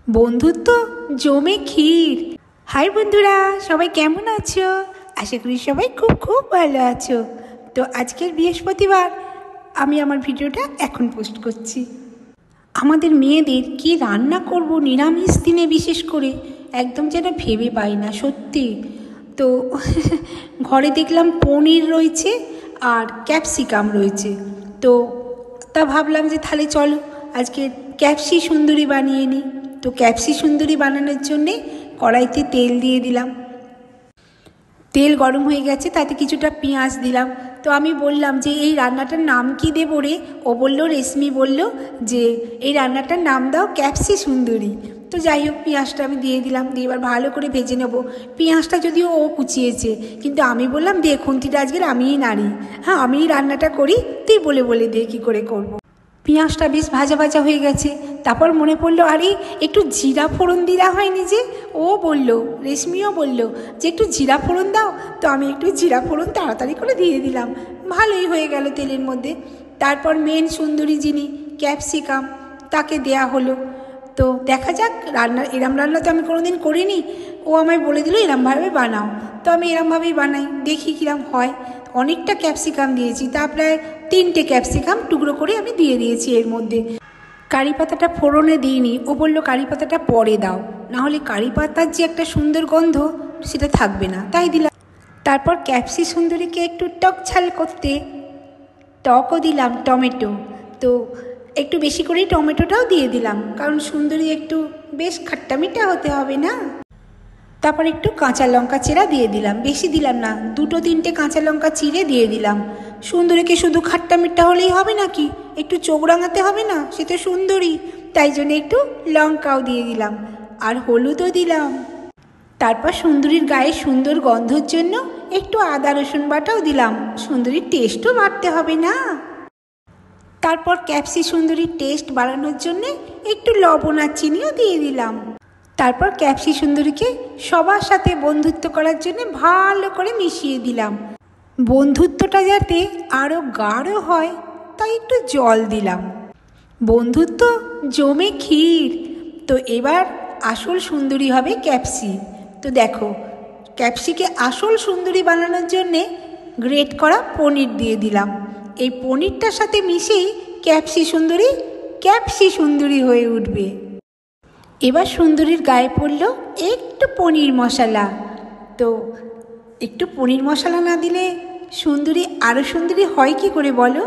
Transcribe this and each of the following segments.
বন্ধুত্ব জমে ক্ষীর। হাই বন্ধুরা, সবাই কেমন আছো? আশা করি সবাই খুব খুব ভালো আছো। তো আজকের বৃহস্পতিবার আমি আমার ভিডিওটা এখন পোস্ট করছি। আমাদের মেয়েদের কি রান্না করব নিরামিষ দিনে, বিশেষ করে একদম যেন ভেবে পাই না সত্যি। তো ঘরে দেখলাম পনির রয়েছে আর ক্যাপসিকাম রয়েছে। তো ভাবলাম যে তাহলে চলো আজকে ক্যাপসি সুন্দরী বানিয়ে নিই। তো ক্যাপসি সুন্দরী বানানোর জন্যে কড়াইতে তেল দিয়ে দিলাম। তেল গরম হয়ে গেছে, তাতে কিছুটা পেঁয়াজ দিলাম। তো আমি বললাম যে এই রান্নাটার নাম কি দেবো রে? ও বললো, রেশমি বলল যে এই রান্নাটার নাম দাও ক্যাপসি সুন্দরী। তো যাই হোক, পেঁয়াজটা আমি দিয়ে দিলাম, দিয়ে এবার ভালো করে ভেজে নেবো। পেঁয়াজটা যদিও ও কুচিয়েছে, কিন্তু আমি বললাম দে, খুন্তিটা আজকের আমিই নাড়ি, হ্যাঁ আমিই রান্নাটা করি, তুই বলে বলে দে কী করে করবো। পেঁয়াজটা বেশ ভাজা ভাজা হয়ে গেছে। তারপর মনে পড়লো, আরে একটু জিরা ফোড়ন দেওয়া হয়নি যে। ও বলল, রেশমিও বলল যে একটু জিরা ফোড়ন দাও। তো আমি একটু জিরা ফোড়ন তাড়াতাড়ি করে দিয়ে দিলাম, ভালোই হয়ে গেল তেলের মধ্যে। তারপর মেন সুন্দরী যিনি ক্যাপসিকাম, তাকে দেয়া হলো। তো দেখা যাক, এরম রান্না তো আমি কোনোদিন করিনি। ও আমায় বলে দিল এরমভাবে বানাও। তো আমি এরমভাবেই বানাই, দেখি কিরম হয়। অনেকটা ক্যাপসিকাম দিয়েছি, তা প্রায় 3টে ক্যাপসিকাম টুকরো করে আমি দিয়ে দিয়েছি এর মধ্যে। কারি পাতাটা ফোড়নে দিইনি, ও বললো কারি পাতাটা পরে দাও, নাহলে কারি পাতার যে একটা সুন্দর গন্ধ সেটা থাকবে না, তাই দিলাম। তারপর ক্যাপসি সুন্দরীকে একটু টক ঝাল করতে টকও দিলাম, টমেটো। তো একটু বেশি করেই টমেটোটাও দিয়ে দিলাম, কারণ সুন্দরী একটু বেশ খাট্টা মিঠা হতে হবে না। তারপর একটু কাঁচা লঙ্কা চেরা দিয়ে দিলাম, বেশি দিলাম না, 2-3টে কাঁচা লঙ্কা চিড়ে দিয়ে দিলাম। সুন্দরীকে শুধু খাট্টা মিঠা হলেই হবে নাকি, একটু চোখ রাঙাতে হবে না, সে তো সুন্দরী, তাই জন্য একটু লঙ্কাও দিয়ে দিলাম আর হলুদও দিলাম। তারপর সুন্দরীর গায়ে সুন্দর গন্ধর জন্য একটু আদা রসুন বাটাও দিলাম, সুন্দরীর টেস্টও বাড়তে হবে না। তারপর ক্যাপসি সুন্দরীর টেস্ট বাড়ানোর জন্যে একটু লবণ আর চিনিও দিয়ে দিলাম। তারপর ক্যাপসি সুন্দরীকে সবার সাথে বন্ধুত্ব করার জন্য ভালো করে মিশিয়ে দিলাম। বন্ধুত্বটা যাতে আরও গাঢ় হয়, তাই একটু জল দিলাম। বন্ধুত্ব জমে ক্ষীর। তো এবার আসল সুন্দরী হবে ক্যাপসি। তো দেখো, ক্যাপসিকে আসল সুন্দরী বানানোর জন্যে গ্রেট করা পনির দিয়ে দিলাম। এই পনিরটার সাথে মিশেই ক্যাপসি সুন্দরী হয়ে উঠবে। এবার সুন্দরীর গায়ে পড়ল একটু পনির মশলা। তো একটু পনির মশলা না দিলে সুন্দরী আরও সুন্দরী হয় কি করে বলো?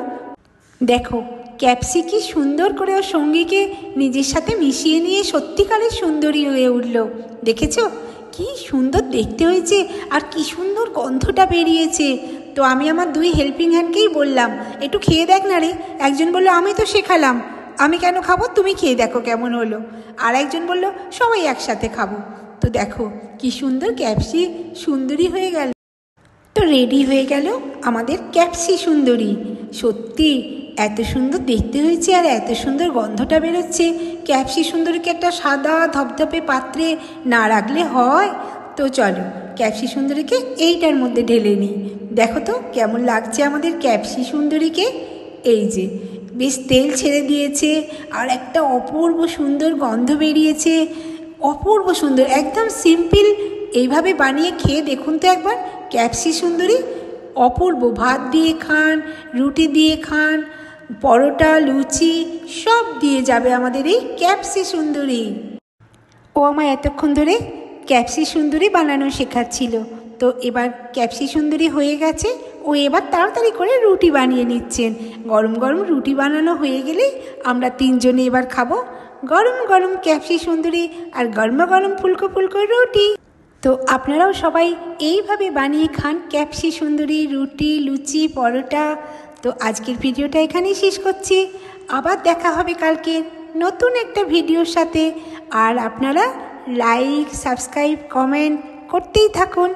দেখো, ক্যাপসি কি সুন্দর করে ওর সঙ্গীকে নিজের সাথে মিশিয়ে নিয়ে সত্যিকারের সুন্দরী হয়ে উঠল। দেখেছো কি সুন্দর দেখতে হয়েছে, আর কি সুন্দর গন্ধটা বেরিয়েছে। তো আমি আমার 2 হেল্পিং হ্যান্ডকেই বললাম, একটু খেয়ে দেখ না রে। একজন বলল, আমি তো শেখালাম, আমি কেন খাবো, তুমি খেয়ে দেখো কেমন হলো। আর একজন বলল, সবাই একসাথে খাবো। তো দেখো কি সুন্দর ক্যাপসি সুন্দরী হয়ে গেল। তো রেডি হয়ে গেল আমাদের ক্যাপসি সুন্দরী। সত্যি এত সুন্দর দেখতে হয়েছে আর এত সুন্দর গন্ধটা বেরোচ্ছে। ক্যাপসি সুন্দরীকে একটা সাদা ধপধপে পাত্রে না রাখলে হয়? তো চলো ক্যাপসি সুন্দরীকে এইটার মধ্যে ঢেলে নিই। দেখো তো কেমন লাগছে আমাদের ক্যাপসি সুন্দরীকে। এই যে বেশ তেল ছেড়ে দিয়েছে আর একটা অপূর্ব সুন্দর গন্ধ বেরিয়েছে, অপূর্ব সুন্দর, একদম সিম্পল। এইভাবে বানিয়ে খেয়ে দেখুন তো একবার ক্যাপসি সুন্দরী। অপূর্ব, ভাত দিয়ে খান, রুটি দিয়ে খান, পরোটা, লুচি সব দিয়ে যাবে আমাদের এই ক্যাপসি সুন্দরী। ও আমায় এতক্ষণ ধরে ক্যাপসি সুন্দরী বানানো শেখাচ্ছিল। তো এবার ক্যাপসি সুন্দরী হয়ে গেছে, ও এবার তাড়াতাড়ি করে রুটি বানিয়ে নিচ্ছেন। গরম গরম রুটি বানানো হয়ে গেলে আমরা 3জনে এবার খাবো গরম গরম ক্যাপসি সুন্দরী আর গরমা গরম ফুলকো ফুলকো রুটি। তো আপনারাও সবাই এইভাবে বানিয়ে খান ক্যাপসি সুন্দরী রুটি, লুচি, পরোটা। তো আজকের ভিডিওটা এখানেই শেষ করছি, আবার দেখা হবে কালকে নতুন একটা ভিডিওর সাথে। আর আপনারা লাইক, সাবস্ক্রাইব, কমেন্ট করতেই থাকুন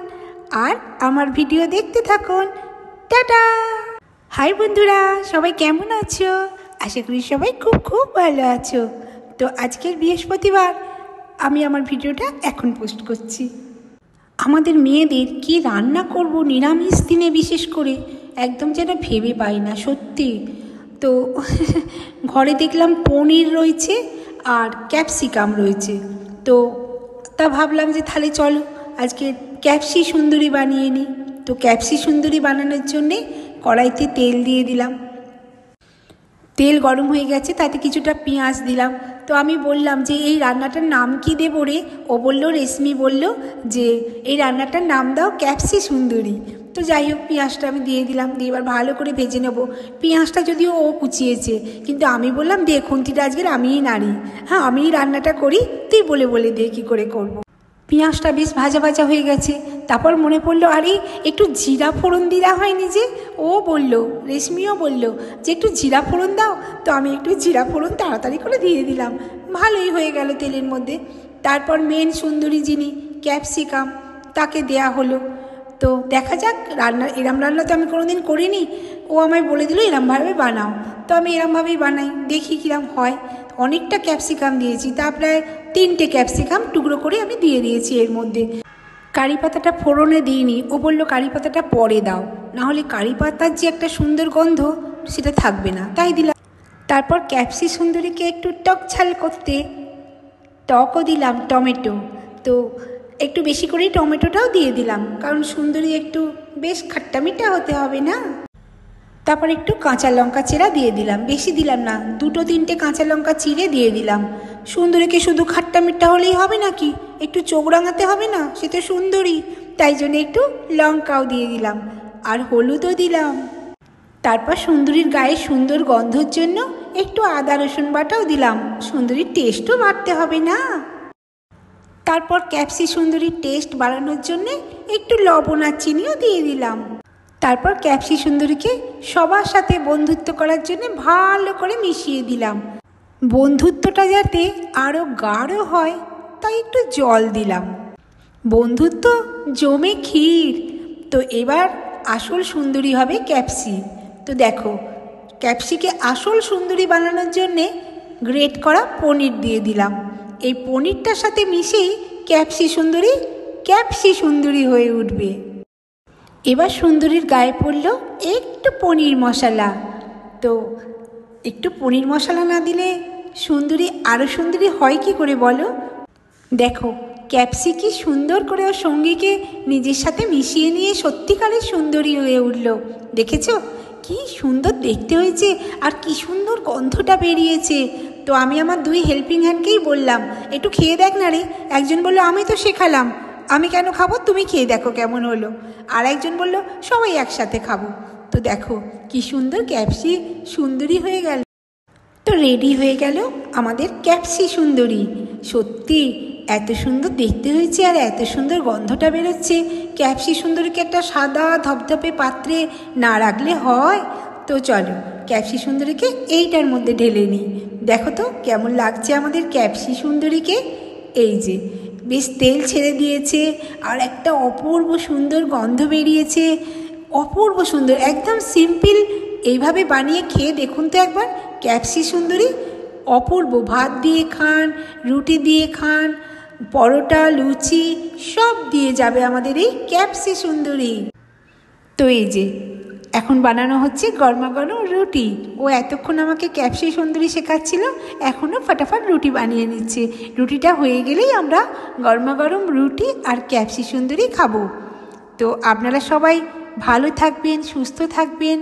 আর আমার ভিডিও দেখতে থাকুন। টাটা। হাই বন্ধুরা, সবাই কেমন আছো? আশা করি সবাই খুব খুব ভালো আছো। তো আজকের বৃহস্পতিবার আমি আমার ভিডিওটা এখন পোস্ট করছি। আমাদের মেয়েদের কি রান্না করব নিরামিষ দিনে, বিশেষ করে একদম যেন ভেবে পাই না সত্যি। তো ঘরে দেখলাম পনির রয়েছে আর ক্যাপসিকাম রয়েছে। তো তা ভাবলাম যে তাহলে চলো আজকে ক্যাপসি সুন্দরী বানিয়ে নিই। তো ক্যাপসি সুন্দরী বানানোর জন্যে কড়াইতে তেল দিয়ে দিলাম। তেল গরম হয়ে গেছে, তাতে কিছুটা পেঁয়াজ দিলাম। তো আমি বললাম যে এই রান্নাটার নাম কি দেবো রে? ও বলল, রেশমি বলল যে এই রান্নাটার নাম দাও ক্যাপসি সুন্দরী। তো যাই হোক, পেঁয়াজটা আমি দিয়ে দিলাম, দিয়ে এবার ভালো করে ভেজে নেবো। পেঁয়াজটা যদিও ও কুচিয়েছে, কিন্তু আমি বললাম দে খুন্তিটা আজকের আমিই নাড়ি, হ্যাঁ আমিই রান্নাটা করি, তুই বলে বলে দে কী করে করবো। পেঁয়াজটা বেশ ভাজা ভাজা হয়ে গেছে। তারপর মনে পড়লো, আরে একটু জিরা ফোড়ন দেওয়া হয়নি যে। ও বলল, রেশমিও বলল যে একটু জিরা ফোড়ন দাও। তো আমি একটু জিরা ফোড়ন তাড়াতাড়ি করে দিয়ে দিলাম, ভালোই হয়ে গেল তেলের মধ্যে। তারপর মেন সুন্দরী যিনি ক্যাপসিকাম, তাকে দেয়া হলো। তো দেখা যাক, এরম রান্না তো আমি কোনোদিন করিনি। ও আমায় বলে দিল এরমভাবে বানাও। তো আমি এরমভাবেই বানাই, দেখি কিরম হয়। অনেকটা ক্যাপসিকাম দিয়েছি, তা প্রায় 3টে ক্যাপসিকাম টুকরো করে আমি দিয়ে দিয়েছি এর মধ্যে। কারি পাতাটা ফোড়নে দিইনি, ও বললো কারি পাতাটা পরে দাও, নাহলে কারি পাতার যে একটা সুন্দর গন্ধ সেটা থাকবে না, তাই দিলাম। তারপর ক্যাপসি সুন্দরীকে একটু টক ঝাল করতে টকও দিলাম, টমেটো। তো একটু বেশি করেই টমেটোটাও দিয়ে দিলাম, কারণ সুন্দরী একটু বেশ খাট্টা মিঠা হতে হবে না। তারপর একটু কাঁচা লঙ্কা চেরা দিয়ে দিলাম, বেশি দিলাম না, 2-3টে কাঁচা লঙ্কা চিড়ে দিয়ে দিলাম। সুন্দরীকে শুধু খাট্টা মিঠা হলেই হবে নাকি, একটু চোখ রাঙাতে হবে না, সে তো সুন্দরী, তাই জন্য একটু লঙ্কাও দিয়ে দিলাম, আর হলুদও দিলাম। তারপর সুন্দরীর গায়ে সুন্দর গন্ধর জন্য একটু আদা রসুন বাটাও দিলাম, সুন্দরীর টেস্টও বাড়তে হবে না। তারপর ক্যাপসি সুন্দরীর টেস্ট বাড়ানোর জন্যে একটু লবণ আর চিনিও দিয়ে দিলাম। তারপর ক্যাপসি সুন্দরীকে সবার সাথে বন্ধুত্ব করার জন্য ভালো করে মিশিয়ে দিলাম। বন্ধুত্বটা যাতে আরও গাঢ় হয় তাই একটু জল দিলাম। বন্ধুত্ব জমে ক্ষীর। তো এবার আসল সুন্দরী হবে ক্যাপসি। তো দেখো, ক্যাপসিকে আসল সুন্দরী বানানোর জন্যে গ্রেট করা পনির দিয়ে দিলাম। এই পনিরটার সাথে মিশেই ক্যাপসি সুন্দরী হয়ে উঠবে। এবার সুন্দরীর গায়ে পড়ল একটু পনির মশলা। তো একটু পনির মশলা না দিলে সুন্দরী আরও সুন্দরী হয় কি করে বলো? দেখো ক্যাপসি কি সুন্দর করে ওর সঙ্গীকে নিজের সাথে মিশিয়ে নিয়ে সত্যিকারের সুন্দরী হয়ে উঠল। দেখেছো কি সুন্দর দেখতে হয়েছে, আর কি সুন্দর গন্ধটা বেরিয়েছে। তো আমি আমার 2 হেল্পিং হ্যান্ডকেই বললাম একটু খেয়ে দেখ না রে। একজন বলল আমি তো শেখালাম, আমি কেন খাবো, তুমি খেয়ে দেখো কেমন হলো। আর একজন বলল সবাই একসাথে খাবো। তো দেখো কি সুন্দর ক্যাপসি সুন্দরী হয়ে গেল। তো রেডি হয়ে গেল আমাদের ক্যাপসি সুন্দরী। সত্যি এত সুন্দর দেখতে হয়েছে আর এত সুন্দর গন্ধটা বেরোচ্ছে। ক্যাপসি সুন্দরীকে একটা সাদা ধপধপে পাত্রে না রাখলে হয়? তো চলো ক্যাপসি সুন্দরীকে এইটার মধ্যে ঢেলে নিই। দেখো তো কেমন লাগছে আমাদের ক্যাপসি সুন্দরীকে। এই যে বেশ তেল ছেড়ে দিয়েছে, আর একটা অপূর্ব সুন্দর গন্ধ বেরিয়েছে, অপূর্ব সুন্দর, একদম সিম্পল। এইভাবে বানিয়ে খেয়ে দেখুন তো একবার ক্যাপসি সুন্দরী। অপূর্ব, ভাত দিয়ে খান, রুটি দিয়ে খান, পরোটা, লুচি সব দিয়ে যাবে আমাদের এই ক্যাপসি সুন্দরী। তো এই যে এখন বানানো হচ্ছে গরমা গরম রুটি। ও এতক্ষণ আমাকে ক্যাপসি সুন্দরী শেখাচ্ছিল, এখনও ফটাফট রুটি বানিয়ে নিচ্ছে। রুটিটা হয়ে গেলেই আমরা গরমা গরম রুটি আর ক্যাপসি সুন্দরী খাবো। তো আপনারা সবাই ভালো থাকবেন, সুস্থ থাকবেন।